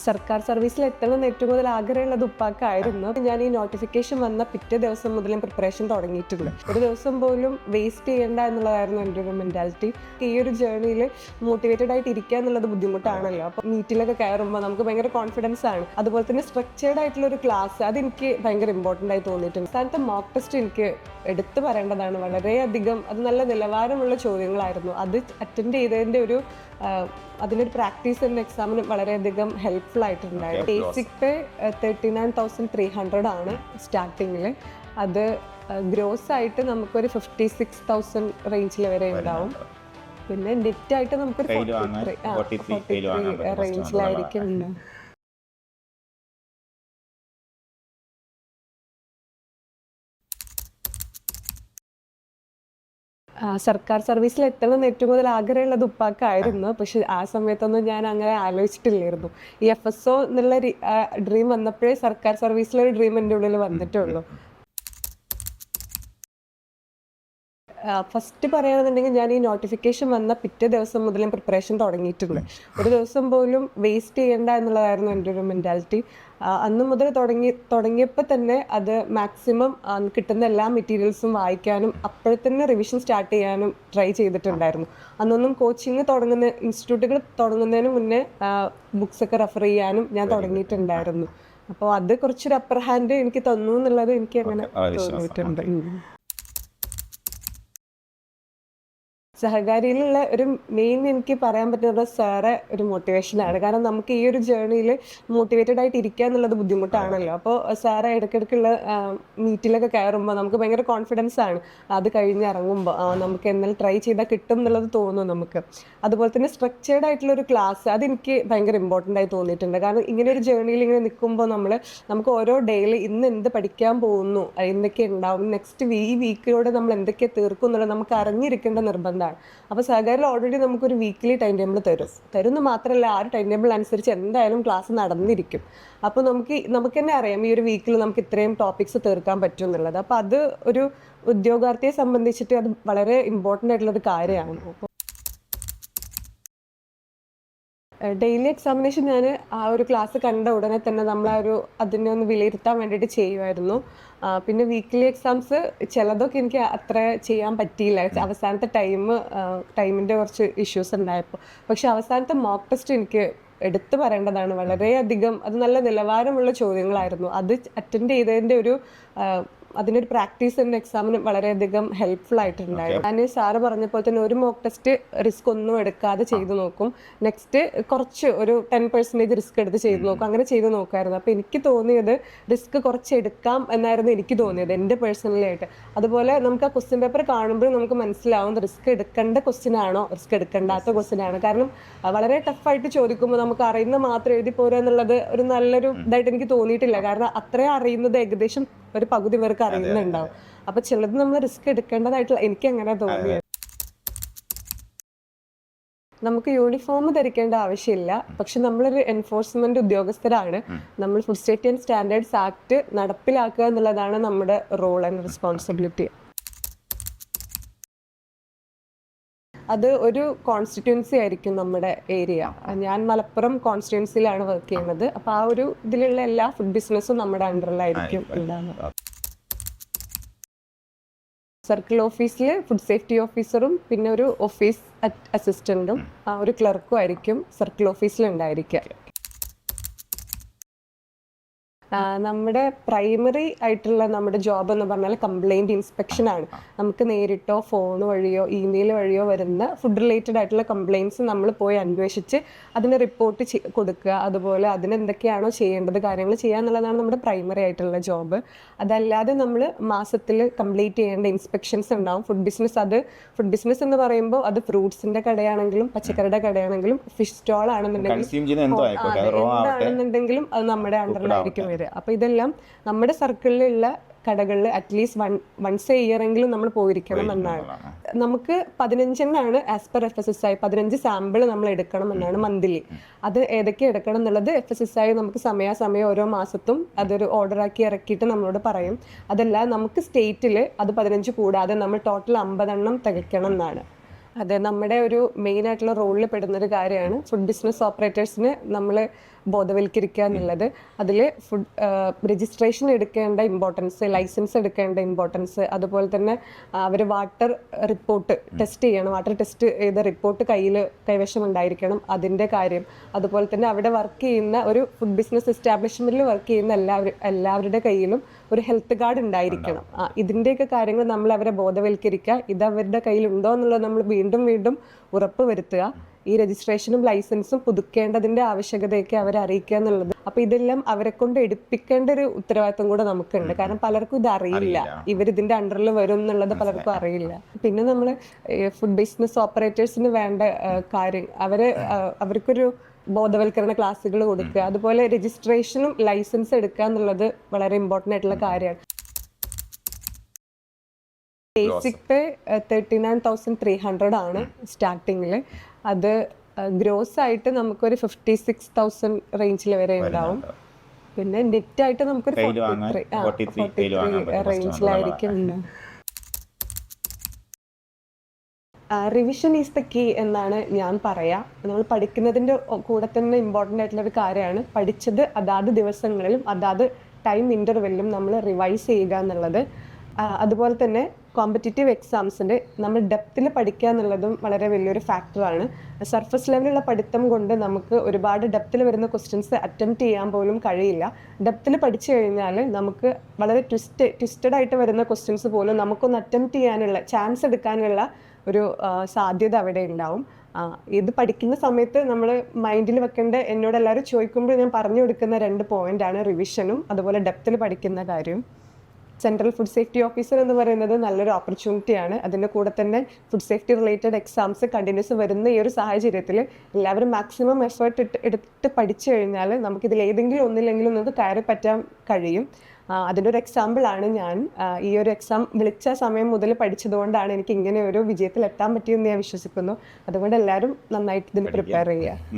സർക്കാർ സർവീസിൽ എത്തണമെന്ന് ഏറ്റവും കൂടുതൽ ആഗ്രഹമുള്ളത് ഉപ്പാക്കായിരുന്നു. ഞാൻ ഈ നോട്ടിഫിക്കേഷൻ വന്ന പിറ്റേ ദിവസം മുതൽ പ്രിപ്പറേഷൻ തുടങ്ങിയിട്ടുണ്ട്. ഒരു ദിവസം പോലും വേസ്റ്റ് ചെയ്യേണ്ട എന്നുള്ളതായിരുന്നു എൻ്റെ ഒരു മെൻറ്റാലിറ്റി. ഈ ഒരു ജേർണിയിൽ മോട്ടിവേറ്റഡ് ആയിട്ട് ഇരിക്കുക എന്നുള്ളത് ബുദ്ധിമുട്ടാണല്ലോ. അപ്പോൾ മീറ്റിലൊക്കെ കയറുമ്പോൾ നമുക്ക് ഭയങ്കര കോൺഫിഡൻസ് ആണ്. അതുപോലെ തന്നെ സ്ട്രക്ചേർഡ് ആയിട്ടുള്ള ഒരു ക്ലാസ് അതെനിക്ക് ഭയങ്കര ഇമ്പോർട്ടൻ്റ് ആയി തോന്നിയിട്ടുണ്ട്. സ്ഥാനത്ത് മോക്ക് ടെസ്റ്റ് എനിക്ക് എടുത്തു പറയേണ്ടതാണ്. വളരെയധികം അത് നല്ല നിലവാരമുള്ള ചോദ്യങ്ങളായിരുന്നു. അത് അറ്റൻഡ് ചെയ്തതിൻ്റെ ഒരു അതിനൊരു പ്രാക്ടീസ് എൻ്റെ എക്സാമിന് വളരെയധികം ഹെൽപ്ഫുൾ ആയിട്ടുണ്ടായിരുന്നു. ബേസിക് പേ 39,300 ആണ് സ്റ്റാർട്ടിങ്ങിൽ. അത് ഗ്രോസ് ആയിട്ട് നമുക്കൊരു 56,000 റേഞ്ചിൽ വരെ ഉണ്ടാവും. പിന്നെ നെറ്റ് ആയിട്ട് നമുക്കൊരു 43 റേഞ്ചിലായിരിക്കും ഉണ്ടാവും. സർക്കാർ സർവീസിൽ എത്തണമെന്ന് ഏറ്റവും കൂടുതൽ ആഗ്രഹമുള്ളത് ഉപ്പാക്കായിരുന്നു. പക്ഷെ ആ സമയത്തൊന്നും ഞാൻ അങ്ങനെ ആലോചിച്ചിട്ടില്ലായിരുന്നു. ഈ FSO എന്നുള്ള ഡ്രീം വന്നപ്പോഴേ സർക്കാർ സർവീസിലൊരു ഡ്രീം എൻ്റെ ഉള്ളിൽ വന്നിട്ടുള്ളൂ. ഫസ്റ്റ് പറയുകയാണെന്നുണ്ടെങ്കിൽ ഞാൻ ഈ നോട്ടിഫിക്കേഷൻ വന്ന പിറ്റേ ദിവസം മുതൽ പ്രിപ്പറേഷൻ തുടങ്ങിയിട്ടുണ്ട്. ഒരു ദിവസം പോലും വേസ്റ്റ് ചെയ്യേണ്ട എന്നുള്ളതായിരുന്നു എൻ്റെ ഒരു മെൻറ്റാലിറ്റി. അന്ന് മുതൽ തുടങ്ങിയപ്പോൾ തന്നെ അത് മാക്സിമം കിട്ടുന്ന എല്ലാ മെറ്റീരിയൽസും വായിക്കാനും അപ്പോഴത്തന്നെ റിവിഷൻ സ്റ്റാർട്ട് ചെയ്യാനും ട്രൈ ചെയ്തിട്ടുണ്ടായിരുന്നു. അന്നൊന്നും കോച്ചിങ് ഇൻസ്റ്റിറ്റ്യൂട്ടുകൾ തുടങ്ങുന്നതിന് മുന്നേ ബുക്സൊക്കെ റെഫർ ചെയ്യാനും ഞാൻ തുടങ്ങിയിട്ടുണ്ടായിരുന്നു. അപ്പോൾ അത് കുറച്ചൊരു അപ്പർ ഹാൻഡ് എനിക്ക് തന്നു എന്നുള്ളത് എനിക്ക് അങ്ങനെ തോന്നിയിട്ടുണ്ട്. സഹകാരിയിലുള്ള ഒരു മെയിൻ എനിക്ക് പറയാൻ പറ്റുന്നത് സാറെ ഒരു മോട്ടിവേഷനാണ്. കാരണം നമുക്ക് ഈ ഒരു ജേർണിയിൽ മോട്ടിവേറ്റഡ് ആയിട്ട് ഇരിക്കുക എന്നുള്ളത് ബുദ്ധിമുട്ടാണല്ലോ. അപ്പോൾ സാറെ ഇടയ്ക്കിടയ്ക്കുള്ള മീറ്റിലൊക്കെ കയറുമ്പോൾ നമുക്ക് ഭയങ്കര കോൺഫിഡൻസ് ആണ്. അത് കഴിഞ്ഞിറങ്ങുമ്പോൾ നമുക്ക് എന്നാൽ ട്രൈ ചെയ്താൽ കിട്ടും എന്നുള്ളത് തോന്നും നമുക്ക്. അതുപോലെ തന്നെ സ്ട്രക്ചേർഡ് ആയിട്ടുള്ള ഒരു ക്ലാസ് അതെനിക്ക് ഭയങ്കര ഇമ്പോർട്ടൻ്റ് ആയി തോന്നിയിട്ടുണ്ട്. കാരണം ഇങ്ങനെ ഒരു ജേർണിയിൽ ഇങ്ങനെ നിൽക്കുമ്പോൾ നമുക്ക് ഓരോ ഡേയിൽ ഇന്ന് എന്ത് പഠിക്കാൻ പോകുന്നു, എന്തൊക്കെ ഉണ്ടാവും, നെക്സ്റ്റ് ഈ വീക്കിലൂടെ നമ്മൾ എന്തൊക്കെ തീർക്കും എന്നുള്ളത് നമുക്ക് അറിഞ്ഞിരിക്കേണ്ട നിർബന്ധമാണ്. അപ്പോൾ സഹകാരിൽ ഓൾറെഡി നമുക്കൊരു വീക്ക്ലി ടൈം ടേബിൾ തരുമെന്ന് മാത്രമല്ല ആ ഒരു ടൈം ടേബിൾ അനുസരിച്ച് എന്തായാലും ക്ലാസ് നടന്നിരിക്കും. അപ്പോൾ നമുക്ക് തന്നെ അറിയാം ഈ ഒരു വീക്കിൽ നമുക്ക് ഇത്രയും ടോപ്പിക്സ് തീർക്കാൻ പറ്റും എന്നുള്ളത്. അപ്പോൾ അത് ഒരു ഉദ്യോഗാർത്ഥിയെ സംബന്ധിച്ചിട്ട് അത് വളരെ ഇമ്പോർട്ടൻ്റ് ആയിട്ടുള്ളൊരു കാര്യമാണ്. അപ്പോൾ ഡെയിലി എക്സാമിനേഷൻ ഞാൻ ആ ഒരു ക്ലാസ് കണ്ട ഉടനെ തന്നെ അതിനെ ഒന്ന് വിലയിരുത്താൻ വേണ്ടിയിട്ട് ചെയ്യുമായിരുന്നു. പിന്നെ വീക്ക്ലി എക്സാംസ് ചിലതൊക്കെ എനിക്ക് അത്ര ചെയ്യാൻ പറ്റിയില്ല. അവസാനത്തെ ടൈമിൻ്റെ കുറച്ച് ഇഷ്യൂസ് ഉണ്ടായപ്പോൾ. പക്ഷെ അവസാനത്തെ മോക്ക് ടെസ്റ്റ് എനിക്ക് എടുത്തു പറയേണ്ടതാണ്. വളരെയധികം അത് നല്ല നിലവാരമുള്ള ചോദ്യങ്ങളായിരുന്നു. അത് അറ്റൻഡ് ചെയ്തതിൻ്റെ അതിനൊരു പ്രാക്ടീസ് എൻ്റെ എക്സാമിന് വളരെയധികം ഹെൽപ്ഫുൾ ആയിട്ടുണ്ടായിരുന്നു. ഞാൻ സാറ് പറഞ്ഞപ്പോൾ തന്നെ ഒരു മോക്ക് ടെസ്റ്റ് റിസ്ക് ഒന്നും എടുക്കാതെ ചെയ്തു നോക്കും. നെക്സ്റ്റ് കുറച്ച് ഒരു 10% റിസ്ക് എടുത്ത് ചെയ്തു നോക്കും. അങ്ങനെ ചെയ്ത് നോക്കുമായിരുന്നു. അപ്പോൾ എനിക്ക് തോന്നിയത് റിസ്ക് കുറച്ച് എടുക്കാം എന്നായിരുന്നു എനിക്ക് തോന്നിയത് എൻ്റെ പേഴ്സണലി ആയിട്ട്. അതുപോലെ നമുക്ക് ആ ക്വസ്റ്റ്യൻ പേപ്പർ കാണുമ്പോൾ നമുക്ക് മനസ്സിലാവും റിസ്ക് എടുക്കേണ്ട ക്വസ്റ്റ്യൻ ആണോ റിസ്ക് എടുക്കേണ്ടാത്ത ക്വസ്റ്റ്യൻ ആണ്. കാരണം വളരെ ടഫായിട്ട് ചോദിക്കുമ്പോൾ നമുക്ക് അറിയുന്ന മാത്രം എഴുതി പോരുക എന്നുള്ളത് ഒരു നല്ലൊരു ഇതായിട്ട് എനിക്ക് തോന്നിയിട്ടില്ല. കാരണം അത്രയും അറിയുന്നത് ഏകദേശം ഒരു പകുതി പേർക്ക് അറിയുന്നുണ്ടാവും. അപ്പൊ ചിലത് നമ്മൾ റിസ്ക് എടുക്കേണ്ടതായിട്ടുള്ള എനിക്ക് അങ്ങനെ തോന്നിയത്. നമുക്ക് യൂണിഫോം ധരിക്കേണ്ട ആവശ്യമില്ല. പക്ഷെ നമ്മളൊരു എൻഫോഴ്സ്മെന്റ് ഉദ്യോഗസ്ഥരാണ്. നമ്മൾ food safety and standards act നടപ്പിലാക്കുക എന്നുള്ളതാണ് നമ്മുടെ റോൾ ആൻഡ് റെസ്പോൺസിബിലിറ്റി. അത് ഒരു കോൺസ്റ്റിറ്റ്യുവൻസി ആയിരിക്കും നമ്മുടെ ഏരിയ. ഞാൻ മലപ്പുറം കോൺസ്റ്റിറ്റ്യുവൻസിയിലാണ് വർക്ക് ചെയ്യുന്നത്. അപ്പോൾ ആ ഒരു ഇതിലുള്ള എല്ലാ ഫുഡ് ബിസിനസ്സും നമ്മുടെ അണ്ടറിലായിരിക്കും ഉണ്ടാകുന്നത്. സർക്കിൾ ഓഫീസിൽ ഫുഡ് സേഫ്റ്റി ഓഫീസറും പിന്നെ ഒരു ഓഫീസ് അസിസ്റ്റൻറ്റും ഒരു ക്ലർക്കും ആയിരിക്കും സർക്കിൾ ഓഫീസിൽ ഉണ്ടായിരിക്കുക. നമ്മുടെ പ്രൈമറി ആയിട്ടുള്ള നമ്മുടെ ജോബ് എന്ന് പറഞ്ഞാൽ കംപ്ലൈൻറ്റ് ഇൻസ്പെക്ഷൻ ആണ്. നമുക്ക് നേരിട്ടോ ഫോൺ വഴിയോ ഇമെയിൽ വഴിയോ വരുന്ന ഫുഡ് റിലേറ്റഡ് ആയിട്ടുള്ള കംപ്ലയിൻറ്റ്സ് നമ്മൾ പോയി അന്വേഷിച്ച് അതിന് റിപ്പോർട്ട് കൊടുക്കുക. അതുപോലെ അതിനെന്തൊക്കെയാണോ ചെയ്യേണ്ടത് കാര്യങ്ങൾ ചെയ്യുക എന്നുള്ളതാണ് നമ്മുടെ പ്രൈമറി ആയിട്ടുള്ള ജോബ്. അതല്ലാതെ നമ്മൾ മാസത്തിൽ കംപ്ലീറ്റ് ചെയ്യേണ്ട ഇൻസ്പെക്ഷൻസ് ഉണ്ടാവും. ഫുഡ് ബിസിനസ് എന്ന് പറയുമ്പോൾ അത് ഫ്രൂട്ട്സിൻ്റെ കടയാണെങ്കിലും പച്ചക്കറിയുടെ കടയാണെങ്കിലും ഫിഷ് സ്റ്റോൾ ആണെന്നുണ്ടെങ്കിലും അത് നമ്മുടെ അണ്ടറിലായിരിക്കും വരിക. അപ്പോൾ ഇതെല്ലാം നമ്മുടെ സർക്കിളിലുള്ള കടകളിൽ അറ്റ്ലീസ്റ്റ് വൺസ് എ ഇയർ എങ്കിലും നമ്മൾ പോയിരിക്കണം എന്നാണ്. നമുക്ക് 15 ആസ് പെർ FSSAI 15 സാമ്പിൾ നമ്മൾ എടുക്കണം എന്നാണ് മന്ത്ലി. അത് ഏതൊക്കെ എടുക്കണം എന്നുള്ളത് FSSAI നമുക്ക് സമയാസമയം ഓരോ മാസത്തും അതൊരു ഓർഡറാക്കി ഇറക്കിയിട്ട് നമ്മളോട് പറയും. അതല്ല നമുക്ക് സ്റ്റേറ്റിൽ അത് 15 കൂടാതെ നമ്മൾ ടോട്ടൽ 50 തികയ്ക്കണം എന്നാണ്. അതെ, നമ്മുടെ ഒരു മെയിൻ ആയിട്ടുള്ള റോളിൽ പെടുന്നൊരു കാര്യമാണ് ഫുഡ് ബിസിനസ് ഓപ്പറേറ്റേഴ്സിന് നമ്മൾ ബോധവൽക്കരിക്കുക എന്നുള്ളത്. അതിൽ ഫുഡ് രജിസ്ട്രേഷൻ എടുക്കേണ്ട ഇമ്പോർട്ടൻസ്, ലൈസൻസ് എടുക്കേണ്ട ഇമ്പോർട്ടൻസ്, അതുപോലെ തന്നെ അവർ വാട്ടർ റിപ്പോർട്ട് ടെസ്റ്റ് ചെയ്യണം, വാട്ടർ ടെസ്റ്റ് ചെയ്ത റിപ്പോർട്ട് കൈവശം ഉണ്ടായിരിക്കണം, അതിൻ്റെ കാര്യം. അതുപോലെ തന്നെ അവിടെ വർക്ക് ചെയ്യുന്ന ഒരു ഫുഡ് ബിസിനസ് എസ്റ്റാബ്ലിഷ്മെൻറ്റിൽ വർക്ക് ചെയ്യുന്ന എല്ലാവരുടെ കയ്യിലും ഒരു ഹെൽത്ത് കാർഡ് ഉണ്ടായിരിക്കണം. ഇതിൻ്റെയൊക്കെ കാര്യങ്ങൾ നമ്മൾ അവരെ ബോധവൽക്കരിക്കുക, ഇത് അവരുടെ കയ്യിലുണ്ടോ എന്നുള്ളത് നമ്മൾ വീണ്ടും വീണ്ടും ഉറപ്പ് വരുത്തുക. ഈ രജിസ്ട്രേഷനും ലൈസൻസും പുതുക്കേണ്ടതിൻ്റെ ആവശ്യകതയൊക്കെ അവരെ അറിയിക്കുക എന്നുള്ളത്. അപ്പോൾ ഇതെല്ലാം അവരെ കൊണ്ട് എടുപ്പിക്കേണ്ട ഒരു ഉത്തരവാദിത്വം കൂടെ നമുക്കുണ്ട്. കാരണം പലർക്കും ഇത് അറിയില്ല, ഇവരിതിൻ്റെ അണ്ടറിൽ വരും എന്നുള്ളത് പലർക്കും അറിയില്ല. പിന്നെ നമ്മൾ ഫുഡ് ബിസിനസ് ഓപ്പറേറ്റേഴ്സിന് വേണ്ട കാര്യം അവർക്കൊരു ബോധവൽക്കരണ ക്ലാസ്സുകൾ കൊടുക്കുക, അതുപോലെ രജിസ്ട്രേഷനും ലൈസൻസ് എടുക്കുക എന്നുള്ളത് വളരെ ഇമ്പോർട്ടൻ്റ് ആയിട്ടുള്ള കാര്യമാണ്. ബേസിക് പേ 39,300 ആണ് സ്റ്റാർട്ടിങ്ങിൽ. അത് ഗ്രോസ് ആയിട്ട് നമുക്കൊരു 56,000 റേഞ്ചിൽ വരെ ഉണ്ടാവും. പിന്നെ നെറ്റ് ആയിട്ട് നമുക്കൊരു 43 റേഞ്ചിലായിരിക്കും ഉണ്ടാവും. റിവിഷൻ ഈസ് ദ കീ എന്നാണ് ഞാൻ പറയാം. നമ്മൾ പഠിക്കുന്നതിൻ്റെ കൂടെ തന്നെ ഇമ്പോർട്ടൻ്റ് ആയിട്ടുള്ളൊരു കാര്യമാണ് പഠിച്ചത് അതാത് ദിവസങ്ങളിലും അതാത് ടൈം ഇൻ്റർവെല്ലിലും നമ്മൾ റിവൈസ് ചെയ്യുക എന്നുള്ളത്. അതുപോലെ തന്നെ കോമ്പറ്റേറ്റീവ് എക്സാംസിൻ്റെ നമ്മൾ ഡെപ്തിൽ പഠിക്കുക എന്നുള്ളതും വളരെ വലിയൊരു ഫാക്ടറാണ്. സർഫസ് ലെവലുള്ള പഠിത്തം കൊണ്ട് നമുക്ക് ഒരുപാട് ഡെപ്തിൽ വരുന്ന ക്വസ്റ്റ്യൻസ് അറ്റംപ്റ്റ് ചെയ്യാൻ പോലും കഴിയില്ല. ഡെപ്തിൽ പഠിച്ചു കഴിഞ്ഞാൽ നമുക്ക് വളരെ ട്വിസ്റ്റഡ് ആയിട്ട് വരുന്ന ക്വസ്റ്റ്യൻസ് പോലും നമുക്കൊന്ന് അറ്റംപ്റ്റ് ചെയ്യാനുള്ള ചാൻസ് എടുക്കാനുള്ള ഒരു സാധ്യത അവിടെ ഉണ്ടാവും. ഇത് പഠിക്കുന്ന സമയത്ത് നമ്മൾ മൈൻഡിൽ വെക്കേണ്ട, എന്നോട് എല്ലാവരും ചോദിക്കുമ്പോൾ ഞാൻ പറഞ്ഞു കൊടുക്കുന്ന 2 പോയിൻ്റാണ് റിവിഷനും അതുപോലെ ഡെപ്തിൽ പഠിക്കുന്ന കാര്യം. സെൻട്രൽ ഫുഡ് സേഫ്റ്റി ഓഫീസർ എന്ന് പറയുന്നത് നല്ലൊരു ഓപ്പർച്യൂണിറ്റിയാണ്. അതിൻ്റെ കൂടെ തന്നെ food safety related exams continuous വരുന്ന ഈ ഒരു സാഹചര്യത്തിൽ എല്ലാവരും മാക്സിമം എഫേർട്ട് എടുത്ത് പഠിച്ചു കഴിഞ്ഞാൽ നമുക്കിതിൽ ഏതെങ്കിലും ഒന്നില്ലെങ്കിലും നമുക്ക് കയറി പറ്റാൻ കഴിയും. അതിൻ്റെ ഒരു എക്സാമ്പിളാണ് ഞാൻ. ഈ ഒരു എക്സാം വിളിച്ച സമയം മുതൽ പഠിച്ചതുകൊണ്ടാണ് എനിക്ക് ഇങ്ങനെ ഒരു വിജയത്തിൽ എത്താൻ പറ്റിയെന്ന് ഞാൻ വിശ്വസിക്കുന്നു. അതുകൊണ്ട് എല്ലാവരും നന്നായിട്ട് ഇതിന് പ്രിപ്പയർ ചെയ്യുക.